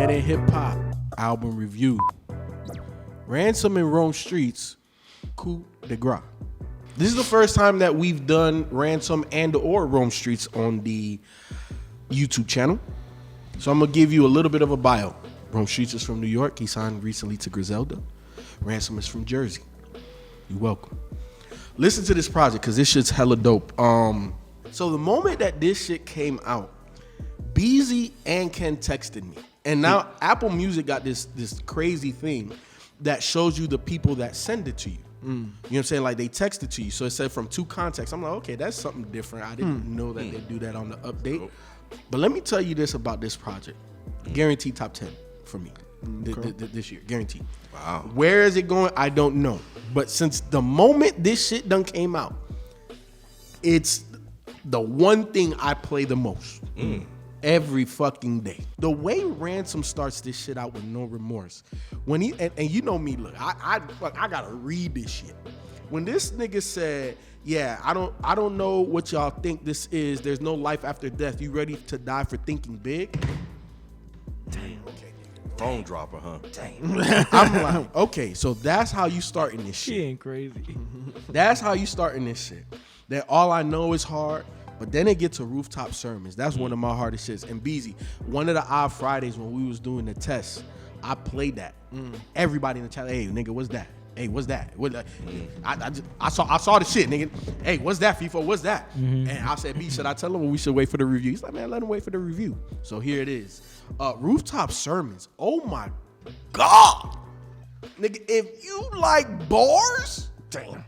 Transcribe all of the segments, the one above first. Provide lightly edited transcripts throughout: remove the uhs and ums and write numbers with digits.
in hip hop album review. Ransom and Rome Streets, Coup de Grace. This is the first time that we've done Ransom and or Rome Streets on the YouTube channel. So I'm gonna give you a little bit of a bio. Rome Streets is from New York. He signed recently to Griselda. Ransom is from Jersey. You're welcome. Listen to this project because this shit's hella dope. So the moment that this shit came out, Beezy and Ken texted me. And now Apple Music got this crazy thing that shows you the people that send it to you. You know what I'm saying? Like they text it to you. So it said from 2 contacts. I'm like, okay, that's something different. I didn't know that they do that on the update. But let me tell you this about this project. Guaranteed top 10 for me this year. Guaranteed. Wow. Where is it going? I don't know. But since the moment this shit done came out, it's the one thing I play the most. Every fucking day. The way Ransom starts this shit out with no remorse. When he and you know me, look, I gotta read this shit. When this nigga said, yeah, I don't know what y'all think this is. There's no life after death. You ready to die for thinking big? Damn, okay. Phone dropper, huh? Damn. I'm like, okay, so that's how you starting this shit. She ain't crazy. That's how you starting this shit. That all I know is hard. But then it gets to Rooftop Sermons. That's one of my hardest shits. And Beezy, one of the odd Fridays when we was doing the test, I played that. Everybody in the chat, hey, nigga, what's that? Hey, what's that? I saw the shit, nigga. Hey, what's that, Feefo? What's that? And I said, B, should I tell him or we should wait for the review? He's like, man, let him wait for the review. So here it is. Rooftop Sermons. Oh, my God. Nigga, if you like bars, damn.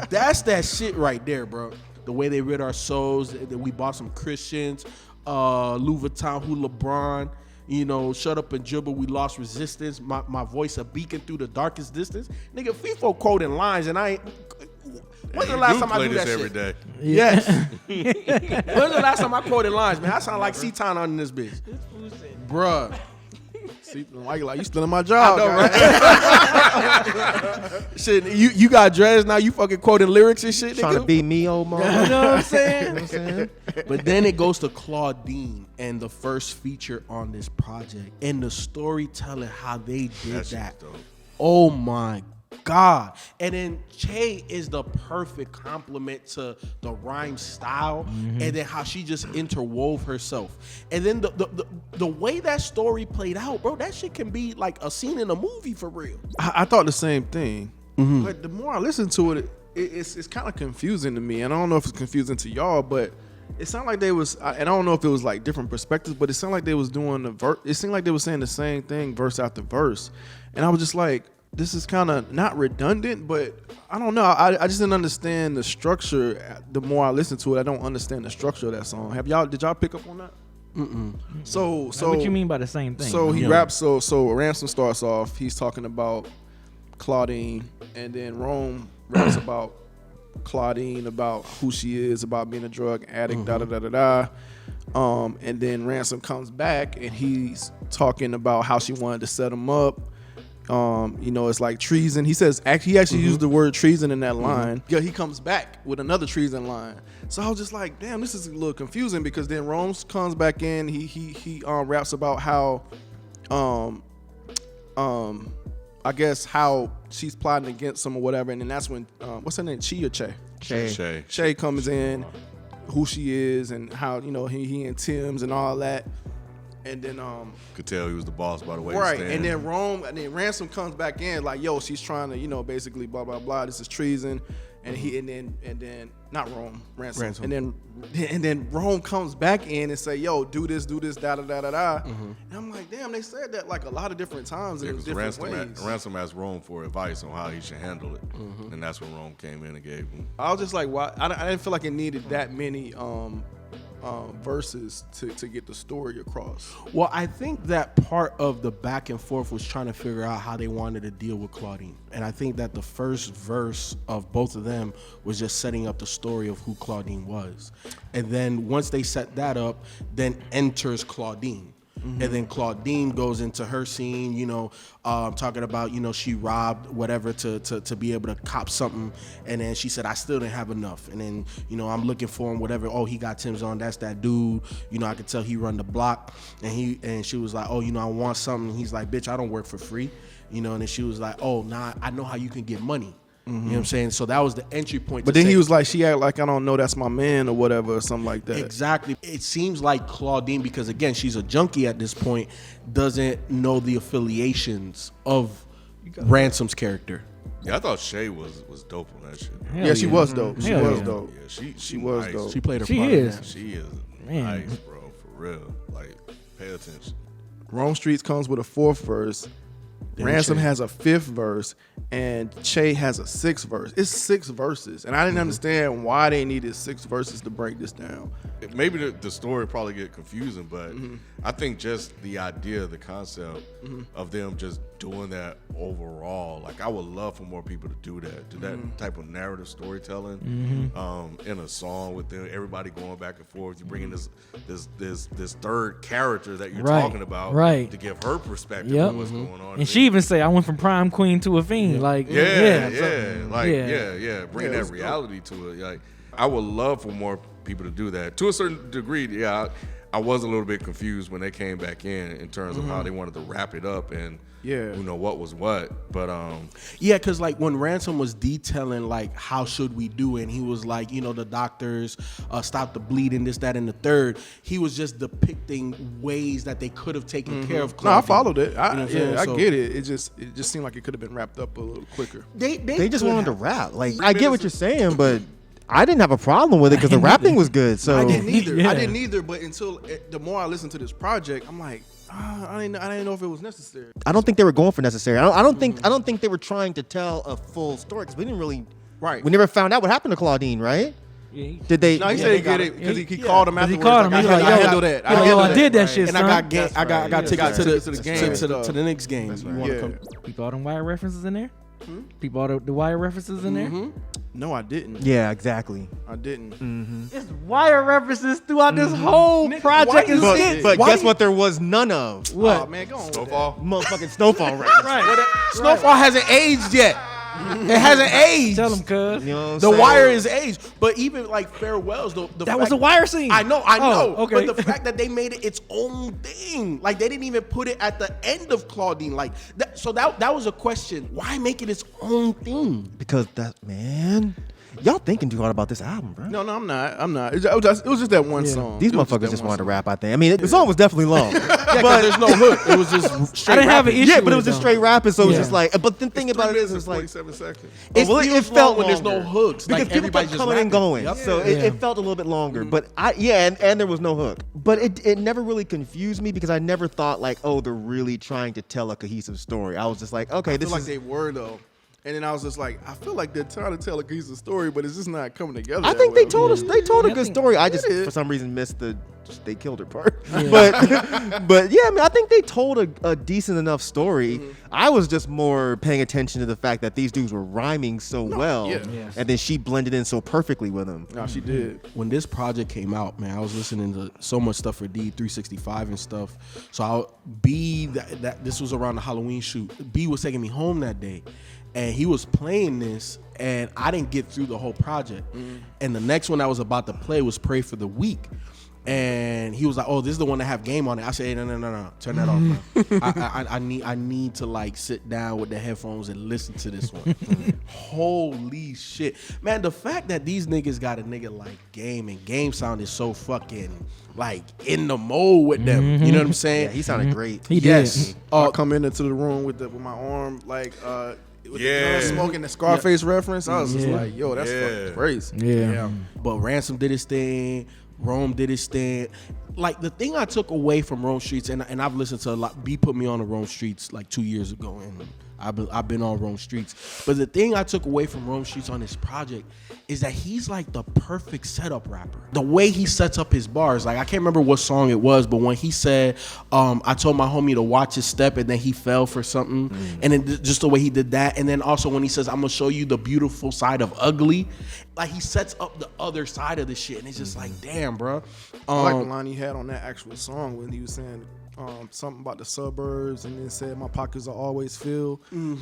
That's that shit right there, bro. The way they rid our souls, that we bought some Christians, Louis Vuitton, who LeBron, you know, shut up and dribble, we lost resistance, my voice a beacon through the darkest distance. Nigga, Feefo quoting lines and I ain't. When's the last time I do that shit? Every day. Yes. When's the last time I quoted lines, man? I sound like C-Town on this bitch. Bruh. See, like you still in my job. I know, right? Shit, you got dreads now. You fucking quoting lyrics and shit. Trying to be me, old mom. You know what I'm saying? But then it goes to Claudine and the first feature on this project and the storytelling, how they did that. Oh my God. And then Che is the perfect complement to the rhyme style and then how she just interwove herself. And then the way that story played out, bro, that shit can be like a scene in a movie for real. I thought the same thing. But the more I listen to it, it's kind of confusing to me. And I don't know if it's confusing to y'all, but it sounded like they was, and I don't know if it was like different perspectives, but it sounded like they was doing the verse. It seemed like they was saying the same thing verse after verse. And I was just like, this is kind of not redundant, but I don't know. I just didn't understand the structure. The more I listen to it, I don't understand the structure of that song. Did y'all pick up on that? So What you mean by the same thing? So he raps. So Ransom starts off. He's talking about Claudine, and then Rome raps about Claudine, about who she is, about being a drug addict, and then Ransom comes back and he's talking about how she wanted to set him up. You know, it's like treason. He says he actually used the word treason in that line. Yeah, he comes back with another treason line. So I was just like, damn, this is a little confusing because then Rome comes back in. He raps about how I guess how she's plotting against him or whatever, and then that's when what's her name? Che or Che? Che comes in, who she is and how, you know, he and Tim's and all that. And then could tell he was the boss by the way right. he And then Ransom comes back in like, yo, she's trying to, you know, basically blah blah blah. This is treason. And then not Ransom. And then Rome comes back in and say, yo, do this, da da da da da. And I'm like, damn, they said that like a lot of different times in different ways. Ransom asked Rome for advice on how he should handle it, and that's when Rome came in and gave him. I was just like, why? I didn't feel like it needed that many verses to get the story across. Well, I think that part of the back and forth was trying to figure out how they wanted to deal with Claudine. And I think that the first verse of both of them was just setting up the story of who Claudine was. And then once they set that up, then enters Claudine. And then Claudine goes into her scene, talking about, she robbed whatever to be able to cop something. And then she said, I still didn't have enough. And then, I'm looking for him, whatever. Oh, he got Tim's on. That's that dude. I could tell he run the block. And she was like, oh, I want something. He's like, bitch, I don't work for free. And then she was like, oh, nah, I know how you can get money. You know what I'm saying? So that was the entry point. But then he was like, she act like I don't know, that's my man or whatever or something like that. Exactly. It seems like Claudine, because again, she's a junkie at this point, doesn't know the affiliations of Ransom's character. Yeah, I thought Shay was dope on that shit. Yeah, she was dope. She was yeah. dope. Yeah, She was nice. dope. She played her She part. is. She is Man. nice, bro, for real. Like, pay attention. Rome Streets comes with a 4th verse. Ransom Che. has a 5th verse, and Che has a 6th verse. It's 6 verses, and I didn't understand why they needed 6 verses to break this down. Maybe the story probably get confusing, but I think just the idea, the concept of them just doing that overall, like I would love for more people to do that type of narrative storytelling in a song with them, everybody going back and forth. You bring in this third character that you're talking about, right, to give her perspective Yep. of what's going on. And she even say, I went from prime queen to a fiend. Like, Bring that reality to it. Like, I would love for more people to do that. To a certain degree, yeah, I was a little bit confused when they came back in terms of how they wanted to wrap it up and what was what. But because like when Ransom was detailing like how should we do it, and he was like, the doctors stop the bleeding, this, that, and the third. He was just depicting ways that they could have taken care of Claudine. No, I followed it. I So- get it. It just seemed like it could have been wrapped up a little quicker. They just wanted to rap. Like, I get what you're saying, but I didn't have a problem with it because the rapping was good. So I didn't either. Yeah. I didn't either. But the more I listened to this project, I'm like, I didn't know if it was necessary. I don't think they were going for necessary. I don't think they were trying to tell a full story because we didn't really. Right. We never found out what happened to Claudine, right? Yeah, Did they? No, he Yeah, said they he got get it. it because he Yeah. called him Because he afterwards. called him. Like, He's I like, handle that. He's like, yo, I did that shit, And son. I got That's tickets right. to the That's right. to the Knicks game. You wanna Yeah. come? People all them wire references in there? People all the wire references in there? No, I didn't. Yeah, exactly. I didn't. It's wire references throughout this whole project. why and you- shit. But Why guess do what? There was none of What? Oh man, go on. with that. Snowfall. motherfucking Snowfall rap. Right. Snowfall hasn't aged yet. It hasn't aged. Tell them, cuz. You know what I'm The saying? Wire is aged, but even like Farewells, the That was a wire scene. I know, Oh, okay. but the fact that they made it its own thing, like they didn't even put it at the end of Claudine, like that. So that was a question. Why make it its own thing? Because y'all thinking too hard about this album, bro. No, I'm not. It was just that one song. These It was motherfuckers that just one wanted to song. rap. I think. I mean, the song was definitely long. Yeah, but there's no hook. It was just straight. I didn't have an rapping. issue. Yeah, but it was with just them. straight rapping, so it was Yeah. just like. But the thing about it is, it's like 47 seconds. It well, feels it felt long when there's no longer. hooks. because Like people everybody kept just coming and rapping. going, Yep. so Yeah. it felt a little bit longer. But and there was no hook. But it never really confused me because I never thought like, oh, they're really trying to tell a cohesive story. I was just like, okay, I this feel like is. they were though. And then I was just like, I feel like they're trying to tell a cohesive story, but it's just not coming together. I that think they well. told us. They told a Yeah, I good think- story. I just It is. for some reason missed the they killed her part. But yeah, I mean, I think they told a decent enough story. I was just more paying attention to the fact that these dudes were rhyming so well, yeah. Yes. and then she blended in so perfectly with them. No, she did. When this project came out, man, I was listening to so much stuff for D365 and stuff. So this was around the Halloween shoot. B was taking me home that day, and he was playing this, and I didn't get through the whole project. And the next one I was about to play was Pray for the Weak. And he was like, "Oh, this is the one that have game on it." I said, "No, turn that off, bro. I need to like sit down with the headphones and listen to this one." Holy shit, man! The fact that these niggas got a nigga like Game, and Game sounded so fucking like in the mode with them. You know what I'm saying? Yeah, he sounded great. He yes. did. I come into the room with my arm like with Yeah. the smoking the Scarface reference. I was just Yeah. like, yo, that's fucking crazy. Yeah. But Ransom did his thing. Rome did his thing. Like the thing I took away from Rome Streets, and I've listened to a lot. B put me on the Rome Streets like 2 years ago, and I've been on Rome Streets. But the thing I took away from Rome Streets on this project is that he's like the perfect setup rapper. The way he sets up his bars, like I can't remember what song it was, but when he said, I told my homie to watch his step, and then he fell for something, and then just the way he did that, and then also when he says, I'm gonna show you the beautiful side of ugly, like he sets up the other side of the shit, and it's just like, damn, bro. I like the line he had on that actual song when he was saying, something about the suburbs, and then said my pockets are always filled.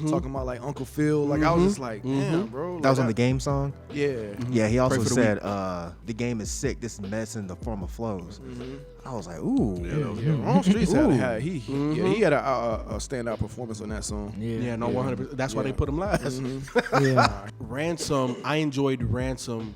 Talking about like Uncle Phil. Like I was just like, damn, bro. That was on the game song. Yeah. Yeah, he also for the said the game is sick. This mess in the form of flows. I was like, ooh. Rome Streets had he had a standout performance on that song. Yeah, no, 100%. That's why they put him last. Yeah. Ransom, I enjoyed Ransom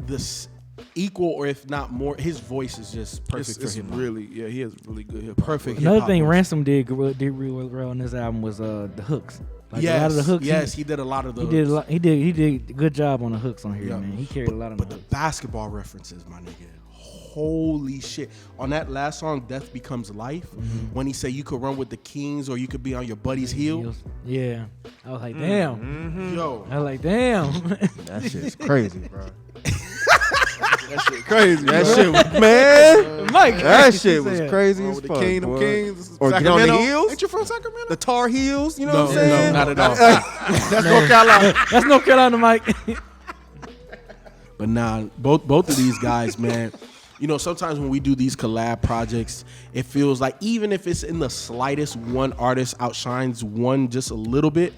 this equal or if not more. His voice is just perfect It's for him. really, he has really good hip hop. Perfect. Another hip-hop thing voice. Ransom did really well on this album was the hooks. Like a lot of the hooks. Yes, he did a lot of the He did. He did a good job on the hooks on here, Yeah. man. He carried a lot of But the the hooks. basketball references, my nigga. Holy shit. On that last song, Death Becomes Life, when he said you could run with the Kings or you could be on your buddy's heel. Yeah. I was like, damn. Yo. I was like, damn. That shit's crazy, bro. That shit crazy. That shit was, man. Myke, That he shit was said, crazy With as the fuck. King, them boy. Kings. Or get on the Sacramento. heels. Ain't you from Sacramento? The Tar Heels, you know No, what I'm saying? no, not at all. That's North Carolina. That's North Carolina, Myke. But nah, both of these guys, man. You know, sometimes when we do these collab projects, it feels like even if it's in the slightest, one artist outshines one just a little bit.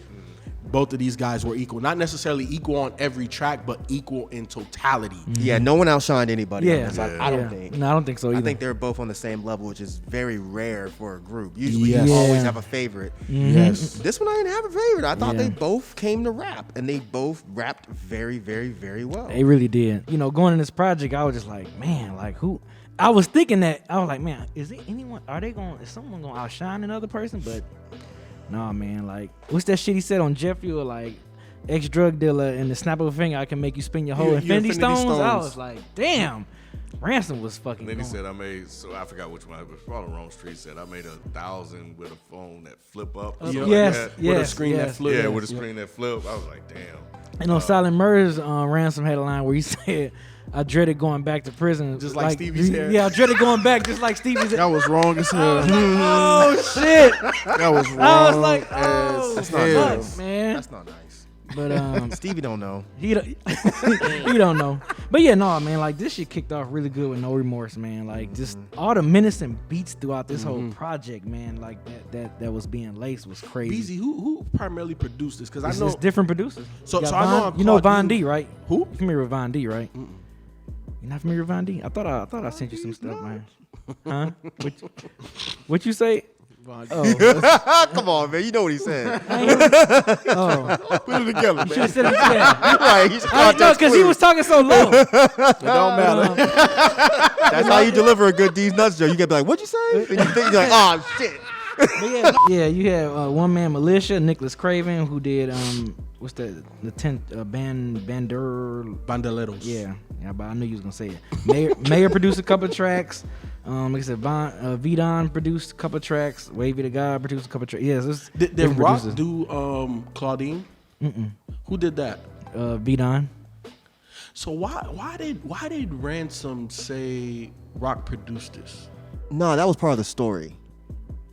Both of these guys were equal. Not necessarily equal on every track, but equal in totality. Yeah, no one outshined anybody. Yeah. on this. I don't think. No, I don't think so either. I think they're both on the same level, which is very rare for a group. Usually Yes. you always Yeah. have a favorite. Yes. This one I didn't have a favorite. I thought Yeah. they both came to rap, and they both rapped very, very, very well. They really did. You know, going in this project, I was just like, man, like who? I was thinking that I was like, man, is someone gonna outshine another person? But nah, man, like what's that shit he said on Jet Fuel? Like ex-drug dealer and the snap of a finger, I can make you spin your whole Your Infinity Infinity Stones. I Stones. was like, damn, Ransom was fucking. And then he going. said, I made, so I forgot which one, it was probably Rome Streets said, I made 1,000 with a phone that flip up. or something yes, like that. yes, With a screen that yes. flips. Yeah, with a screen that flip. I was like, damn. And on Silent Murders, Ransom had a line where he said, I dreaded going back to prison. Just like Stevie's hair. Yeah, I dreaded going back just like Stevie's hair. That was wrong as hell. Oh, shit. That was wrong. I was like, oh, as not hell. fuck, man. That's not nice. But Stevie don't know. he don't, he don't know. But yeah, no, man, like this shit kicked off really good with No Remorse, man. Like just all the menacing beats throughout this whole project, man. Like that was being laced was crazy. Beezy, who primarily produced this? Because I It's know just different producers. So- You got so I know Von- on you know Von Claudine- D, right? Who? You familiar with Von D, right? You're not familiar with Von D? I thought I sent you some stuff, man. Huh? What you say? Oh, Come on, man. You know what he said. oh. Put it together, Should man. have said it again. Right. He's I know, context because he clues. was talking so low. It don't matter. That's how you deliver a good D's Nuts joke. You get be like, what'd you say? And you think, you're like, oh, shit. But yeah, you had One Man Militia, Nicholas Craven, who did what's the 10th Bandoleros. Yeah, but I knew you was gonna say it. Mayor produced a couple of tracks. Like I said, V-Don produced a couple of tracks. Wavy the God produced a couple of tracks. Yes, it's Did different Rock producers. do Claudine? Who did that? V-Don. So why did Ransom say Rock produced this? No, that was part of the story.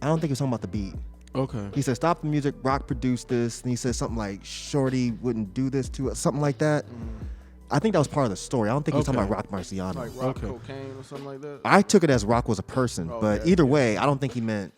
I don't think he was talking about the beat. Okay. He said, stop the music, Rock produced this. And he said something like, Shorty wouldn't do this to us, something like that. I think that was part of the story. I don't think he was talking Okay. about Rock Marciano. Like rock Okay. cocaine or something like that. I took it as Rock was a person, but Okay. either way, I don't think he meant.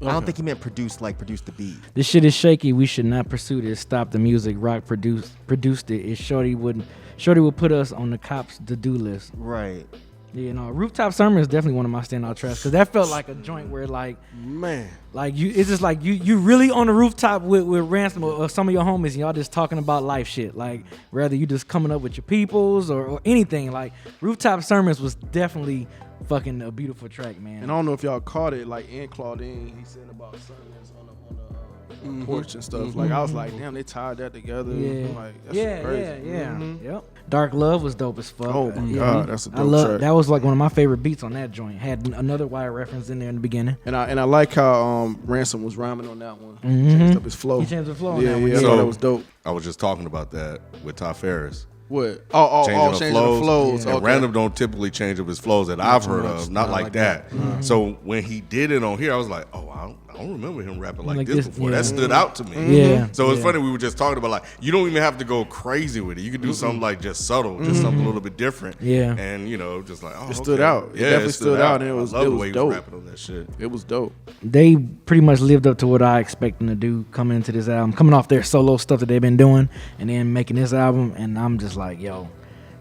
I don't Okay. think he meant produce the beat. This shit is shaky. We should not pursue this. Stop the music. Rock produced it. If Shorty would put us on the cops' to-do list. Right. You know, Rooftop Sermons is definitely one of my standout tracks because that felt like a joint where like Man. it's just like you really on the rooftop with Ransom or some of your homies and y'all just talking about life shit. Like whether you just coming up with your peoples or anything. Like Rooftop Sermons was definitely fucking a beautiful track, man. And I don't know if y'all caught it, like in Claudine, he said about sermons on the porch and stuff. Like I was like, damn, they tied that together. Yeah. I'm like, that's yeah, crazy. Yep. Dark Love was dope as fuck. Oh my God, that's a I dope love track. that was like one of my favorite beats on that joint. Had another wire reference in there in the beginning. And I like how Ransom was rhyming on that one. Changed up his flow. He changed the flow on Yeah, that one. yeah, I So- thought that was dope. I was just talking about that with Ty Ferris. What? Changing the flows. And Okay. Random don't typically change up his flows that I've heard of. Not like that. So when he did it on here, I was like, oh, I I don't remember him rapping like Like this this, before. yeah. That stood out to me. Yeah. So it's yeah. funny, we were just talking about, like, you don't even have to go crazy with it. You can do something like just subtle, just something a little bit different. Yeah. And, you know, just like, oh, It stood out. It definitely stood out, and it was I love it the was way he dope. was rapping on that shit. It was dope. They pretty much lived up to what I expect them to do coming into this album, coming off their solo stuff that they've been doing, and then making this album. And I'm just like, yo,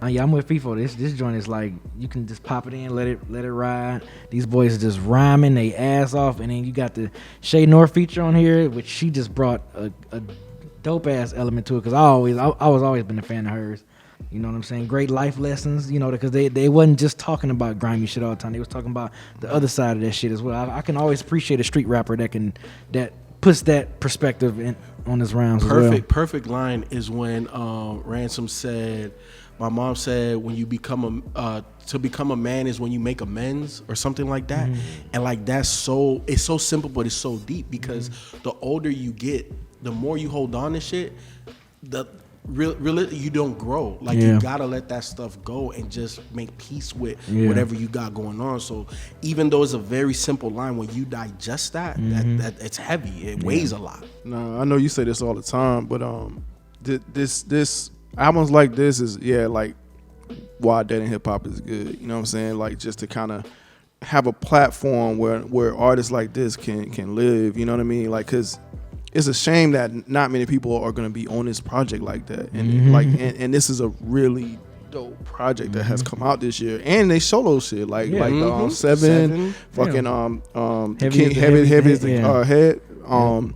yeah, I'm with Feefo. This joint is like, you can just pop it in, let it ride. These boys are just rhyming they ass off, and then you got the Shay North feature on here, which she just brought a dope ass element to it. Cause I was always been a fan of hers. You know what I'm saying? Great life lessons, you know, because they wasn't just talking about grimy shit all the time. They was talking about the other side of that shit as well. I can always appreciate a street rapper that puts that perspective on his rhymes. Perfect line is when Ransom said, my mom said, when you become to become a man is when you make amends or something like that. And like it's so simple, but it's so deep, because the older you get, the more you hold on to shit, the really you don't grow. Like you gotta let that stuff go and just make peace with whatever you got going on. So even though it's a very simple line, when you digest that it's heavy. It weighs a lot. No, I know you say this all the time, but this albums like this is like why Dead in Hip Hop is good. You know what I'm saying? Like, just to kind of have a platform where artists like this can live. You know what I mean? Like, cause it's a shame that not many people are gonna be on this project like that. And and this is a really dope project that has come out this year, and they solo shit like Seven, fucking heavy as the head,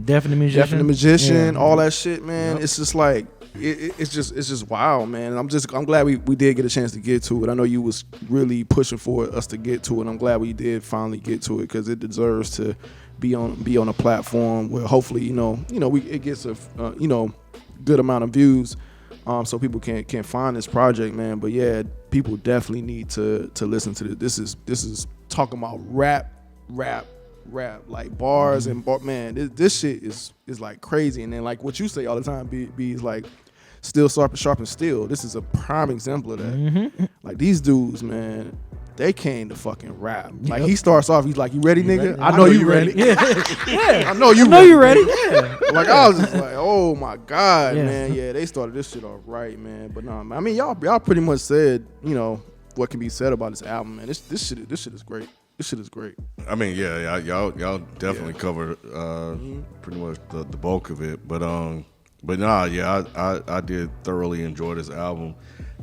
Definite Magician, all that shit, man. It's just like it's just wild, man. And I'm glad we did get a chance to get to it. I know you was really pushing for us to get to it. I'm glad we did finally get to it, because it deserves to be on a platform where hopefully it gets a good amount of views, so people can find this project, man. But yeah, people definitely need to listen to this. This is talking about rap, like bars and man. This shit is like crazy. And then like what you say all the time, be is like still sharp and still. This is a prime example of that. Like these dudes, man, they came to fucking rap. Like he starts off, he's like, "You ready, nigga? I know you ready. Yeah. I know you ready. Yeah. Like I was just like, oh my god, man. Yeah, they started this shit off right, man. But no, I mean, y'all pretty much said, what can be said about this album, man. This shit is great. This shit is great. I mean, y'all definitely covered pretty much the bulk of it. But nah, I did thoroughly enjoy this album.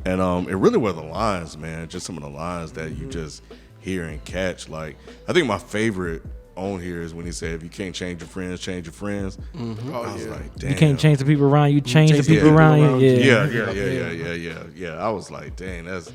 And it really were the lines, man. Just some of the lines that you just hear and catch. Like, I think my favorite on here is when he said, "If you can't change your friends, change your friends." I was like, damn. You can't change the people around you. Change the people around you. Yeah. I was like, dang, that's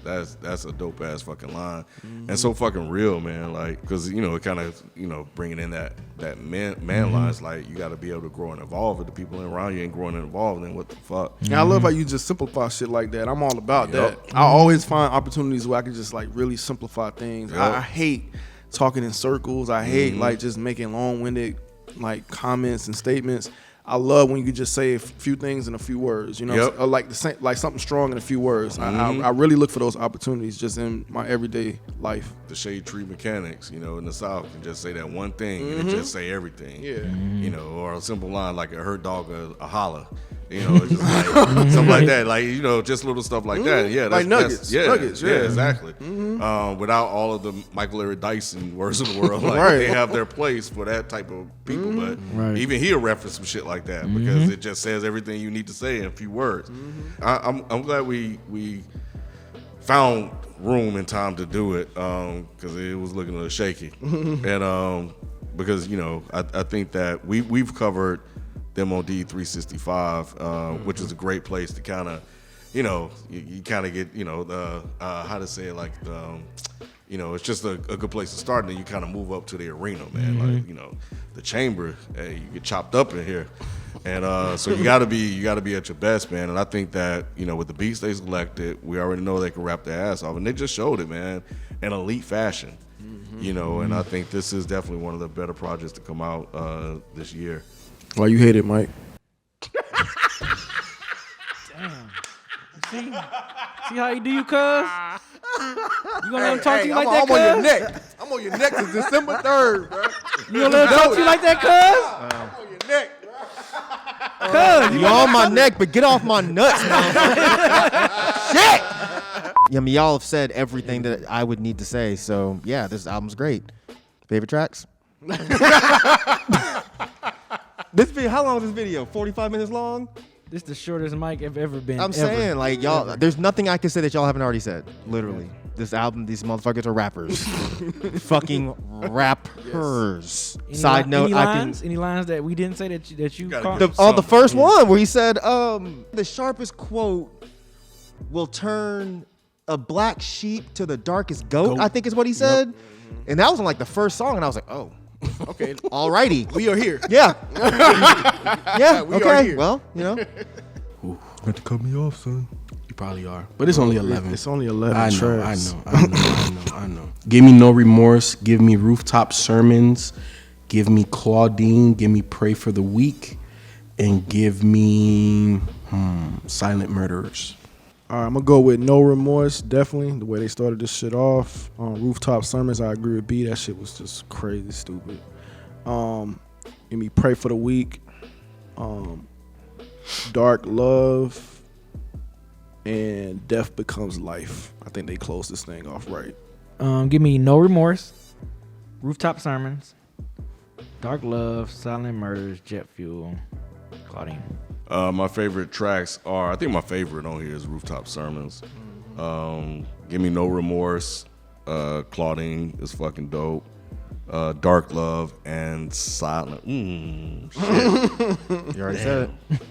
a dope ass fucking line, and so fucking real, man. Like, because it kind of bringing in that man lines, like you got to be able to grow and evolve. If the people around you ain't growing and evolving, then what the fuck? And I love how you just simplify shit like that. I'm all about that. I always find opportunities where I can just like really simplify things. I hate talking in circles. I hate like just making long-winded like comments and statements. I love when you can just say a few things in a few words, or like the same, like something strong in a few words. I really look for those opportunities just in my everyday life. The shade tree mechanics, in the South can just say that one thing and it just say everything. Yeah. Or a simple line like a hurt dog a holler. It's just like something like that, like just little stuff like that. Yeah, that's, like nuggets. Nuggets. Yeah, exactly. Without all of the Michael Larry Dyson words of the world, like they have their place for that type of people. But even he'll reference some shit like that because it just says everything you need to say in a few words. I'm glad we found room and time to do it because it was looking a little shaky, and because I think that we've covered them on D365, which is a great place to kind of, you kind of get, the how to say it, like the, it's just a good place to start, and then you kind of move up to the arena, man. Like, the chamber, hey, you get chopped up in here, and so you gotta be at your best, man. And I think that with the beats they selected, we already know they can rap their ass off, and they just showed it, man, in elite fashion. And I think this is definitely one of the better projects to come out this year. Why you hate it, Myke? Damn. See how you do, you cuz? You gonna let him talk to you like that, I'm cuz? on your neck. I'm on your neck since December 3rd, bro. You gonna let him talk to you like that, cuz? You on my neck, but get off my nuts, man. Shit. I mean, y'all have said everything that I would need to say. So yeah, this album's great. Favorite tracks? This video, how long is this video? 45 minutes long? This is the shortest Myke I've ever been. I'm saying, like, y'all, there's nothing I can say that y'all haven't already said. Literally. This album, these motherfuckers are rappers. Fucking rappers. Side note, any lines that we didn't say that you caught? the first one where he said, the sharpest quote will turn a black sheep to the darkest goat, I think is what he said. Yep. And that was on like the first song, and I was like, oh. Okay. Alrighty. We are here. Yeah. Yeah. We okay. are here. Well, you know. Got to cut me off, son. You probably are. But it's only 11. It's only 11. I know. Give me No Remorse. Give me Rooftop Sermons. Give me Claudine. Give me Pray for the Weak. And give me Silent Murderers. All right, I'm going to go with No Remorse, definitely, the way they started this shit off. Rooftop Sermons, I agree with B. That shit was just crazy stupid. Give me Pray for the Weak, Dark Love, and Death Becomes Life. I think they closed this thing off right. Give me No Remorse, Rooftop Sermons, Dark Love, Silent Murders, Jet Fuel, Claudine. My favorite tracks are, I think my favorite on here is Rooftop Sermons. Give me No Remorse. Claudine is fucking dope. Dark Love and Silent. Shit. You already said it.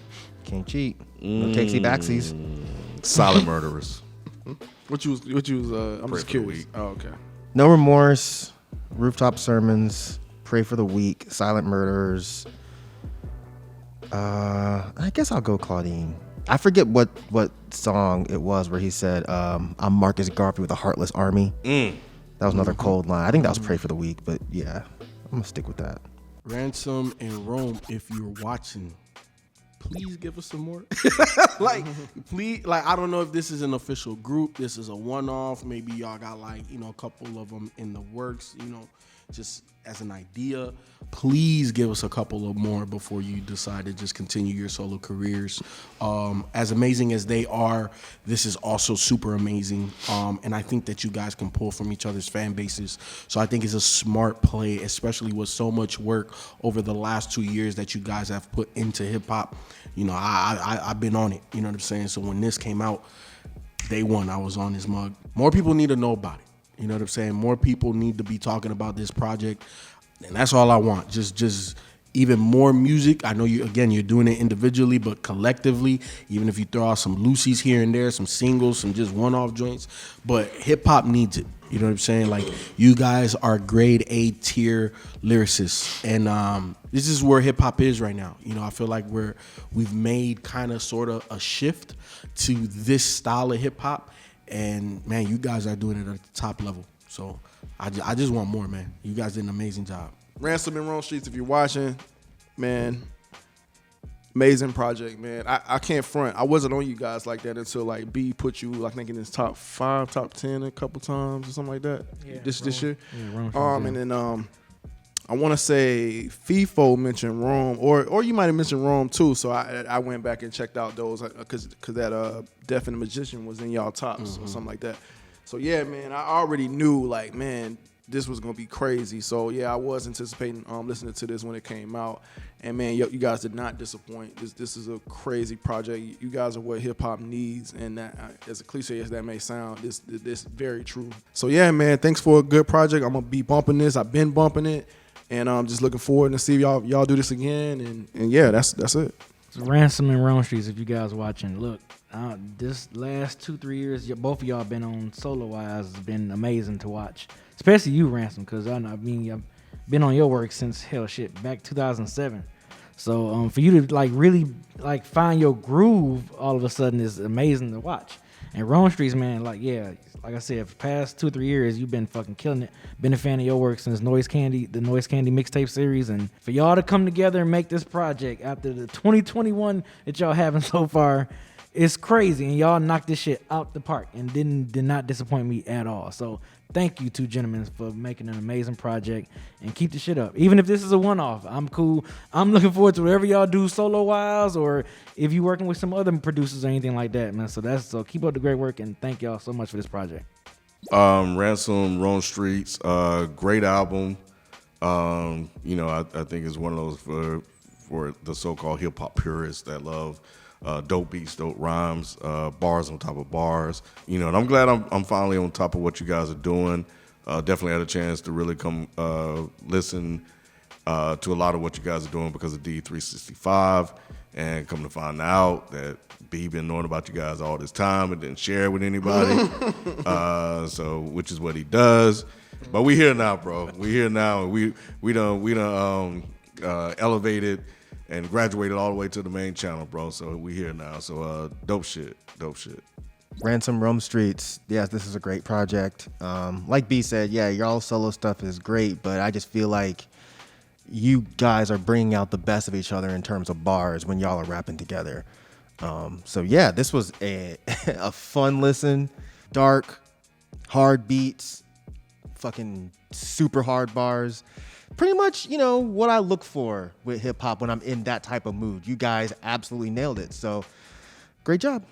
Can't cheat. No takesy backsies. Silent Murderers. What you was I'm Pray just for the curious. Weak. Oh, okay. No Remorse, Rooftop Sermons, Pray for the Weak, Silent Murderers. I guess I'll go Claudine. I forget what song it was where he said, I'm Marcus Garvey with a heartless army. That was another cold line. I think that was Pray for the Weak, but yeah, I'm going to stick with that. Ransom and Rome, if you're watching, please give us some more. Please, I don't know if this is an official group. This is a one-off. Maybe y'all got a couple of them in the works, just as an idea. Please give us a couple of more before you decide to just continue your solo careers. As amazing as they are, this is also super amazing. And I think that you guys can pull from each other's fan bases. So I think it's a smart play, especially with so much work over the last 2 years that you guys have put into hip hop. I've been on it. You know what I'm saying? So when this came out, day one, I was on this mug. More people need to know about it. You know what I'm saying? More people need to be talking about this project. And that's all I want. Just even more music. I know you're doing it individually, but collectively, even if you throw out some loosies here and there, some singles, some just one-off joints, but hip hop needs it. You know what I'm saying? You guys are grade A tier lyricists, and this is where hip hop is right now. I feel like we've made kind of sort of a shift to this style of hip hop, and man, you guys are doing it at the top level. So I just want more, man. You guys did an amazing job. Ransom and Rome Streets, if you're watching, man, amazing project, man. I can't front. I wasn't on you guys like that until B put you, I think, in his top 5, top 10 a couple times or something like that. Yeah, this year. Yeah, and then I want to say Feefo mentioned Rome, or you might have mentioned Rome too. So I went back and checked out those because that Deaf and the Magician was in y'all tops or something like that. So yeah, man, I already knew man, this was gonna be crazy. So yeah, I was anticipating listening to this when it came out, and man, you guys did not disappoint. This is a crazy project. You guys are what hip hop needs, and that, as a cliche as that may sound, this very true. So yeah, man, thanks for a good project. I'm gonna be bumping this. I've been bumping it, and I'm just looking forward to see y'all do this again. And yeah, that's it. It's Ransom and Rome Streets, if you guys watching. Look, this last 2-3 years, both of y'all been on solo-wise. Has been amazing to watch. Especially you, Ransom, because I've been on your work since, back 2007. So for you to really find your groove all of a sudden is amazing to watch. And Rome Streets, man, like I said, for the past 2-3 years, you've been fucking killing it. Been a fan of your work since the Noise Candy mixtape series. And for y'all to come together and make this project after the 2021 that y'all having so far, it's crazy, and y'all knocked this shit out the park and did not disappoint me at all. So thank you two gentlemen for making an amazing project, and keep the shit up. Even if this is a one-off, I'm cool. I'm looking forward to whatever y'all do solo-wise, or if you working with some other producers or anything like that, man. So keep up the great work, and thank y'all so much for this project. Ransom, Rome Streets, great album. I think it's one of those for the so-called hip-hop purists that love dope beats, dope rhymes, bars on top of bars. And I'm glad I'm finally on top of what you guys are doing. Definitely had a chance to really come listen to a lot of what you guys are doing because of D365, and come to find out that B been knowing about you guys all this time and didn't share it with anybody. Which is what he does. But we here now, bro. We here now, and we done elevated and graduated all the way to the main channel, bro. So we here now. So dope shit. Ransom Rome Streets. Yes, this is a great project. Like B said, yeah, y'all solo stuff is great, but I just feel like you guys are bringing out the best of each other in terms of bars when y'all are rapping together. So yeah, this was a fun listen. Dark, hard beats, fucking super hard bars. Pretty much, what I look for with hip hop when I'm in that type of mood. You guys absolutely nailed it. So great job.